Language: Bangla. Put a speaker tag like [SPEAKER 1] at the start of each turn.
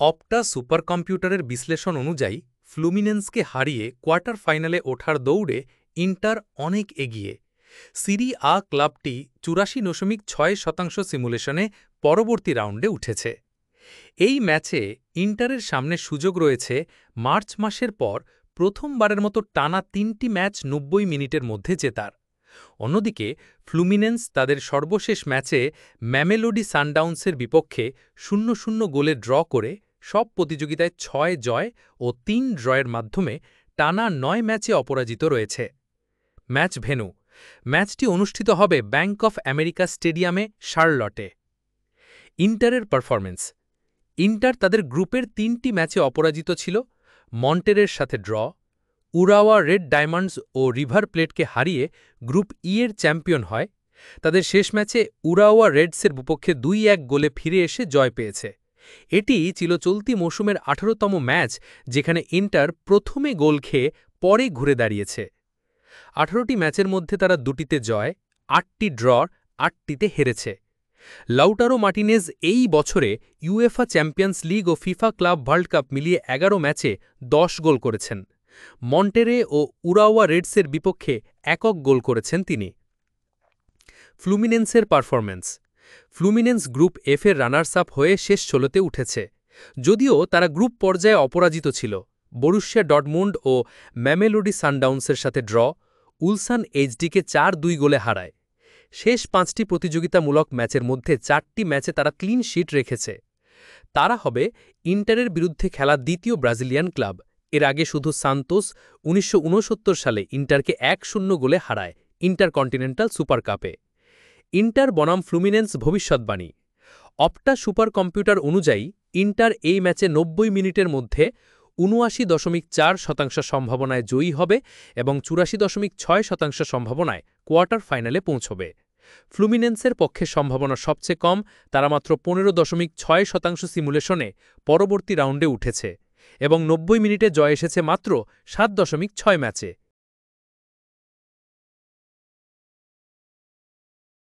[SPEAKER 1] অপটা সুপারকম্পিউটারের বিশ্লেষণ অনুযায়ী ফ্লুমিনেন্সকে হারিয়ে কোয়ার্টার ফাইনালে ওঠার দৌড়ে ইন্টার অনেক এগিয়ে। সিরি আ ক্লাবটি ৮৪.৬% সিমুলেশনে পরবর্তী রাউন্ডে উঠেছে। এই ম্যাচে ইন্টারের সামনে সুযোগ রয়েছে মার্চ মাসের পর প্রথমবারের মতো টানা ৩টি ম্যাচ ৯০ মিনিটের মধ্যে জেতার। অন্যদিকে ফ্লুমিনেন্স তাদের সর্বশেষ ম্যাচে ম্যামেলোডি সানডাউন্সের বিপক্ষে ০-০ গোলে ড্র করে সব প্রতিযোগিতায় ৬ জয় ও ৩ ড্রয়ের মাধ্যমে টানা ৯ ম্যাচে অপরাজিত রয়েছে। ম্যাচ ভেন্যু: ম্যাচটি অনুষ্ঠিত হবে ব্যাংক অফ আমেরিকা স্টেডিয়ামে, শার্লটে। ইন্টারের পারফরম্যান্স: ইন্টার তাদের গ্রুপের ৩টি ম্যাচে অপরাজিত ছিল, মন্টেরের সাথে ড্র, উরাওয়া রেড ডায়মন্ডস ও রিভার প্লেটকে হারিয়ে গ্রুপ ই এর চ্যাম্পিয়ন হয়। তাদের শেষ ম্যাচে উরাওয়া রেডসের বিপক্ষে ২-১ গোলে ফিরে এসে জয় পেয়েছে। এটি ছিল চলতি মৌসুমের ১৮তম ম্যাচ যেখানে ইন্টার প্রথমে গোল খেয়ে পরে ঘুরে দাঁড়িয়েছে। ১৮টি ম্যাচের মধ্যে তারা ২টিতে জয়, ৮টি ড্র, ৮টিতে হেরেছে। লাউটারো মার্টিনেজ এই বছরে ইউএফা চ্যাম্পিয়ন্স লিগ ও ফিফা ক্লাব ওয়ার্ল্ড কাপ মিলিয়ে ১১ ম্যাচে ১০ গোল করেছেন। মন্টেরে ও উরাওয়া রেডসের বিপক্ষে একক গোল করেছেন তিনি। ফ্লুমিনেন্সের পারফরম্যান্স: ফ্লুমিনেন্স গ্রুপ এফ এর রানার্স আপ হয়ে শেষ ১৬তে উঠেছে। যদিও তারা গ্রুপ পর্যায়ে অপরাজিত ছিল, বরুসিয়া ডর্টমুন্ড ও ম্যামেলোডি সানডাউন্সের সাথে ড্র, উলসান এইচডিকে ৪-২ গোলে হারায়। শেষ ৫টি প্রতিযোগিতামূলক ম্যাচের মধ্যে ৪টি ম্যাচে তারা ক্লিন শিট রেখেছে। তারা হবে ইন্টারের বিরুদ্ধে খেলা দ্বিতীয় ব্রাজিলিয়ান ক্লাব। এর আগে শুধু সান্তোস ১৯৬৯ সালে ইন্টারকে ১-০ গোলে হারায় ইন্টারকন্টিনেন্টাল সুপার কাপে। ইন্টার বনাম ফ্লুমিনেন্স ভবিষ্যৎবাণী: অপটা সুপার কম্পিউটার অনুযায়ী ইন্টার এই ম্যাচে ৯০ মিনিটের মধ্যে ৭৯.৪% সম্ভাবনায় জয়ী হবে এবং ৮৪.৬% সম্ভাবনায় কোয়ার্টার ফাইনালে পৌঁছবে। ফ্লুমিনেন্সের পক্ষে সম্ভাবনা সবচেয়ে কম, তারা মাত্র ১৫.৬% সিমুলেশনে পরবর্তী রাউন্ডে উঠেছে এবং ৯০ মিনিটে জয় এসেছে মাত্র ৭.৬ ম্যাচে।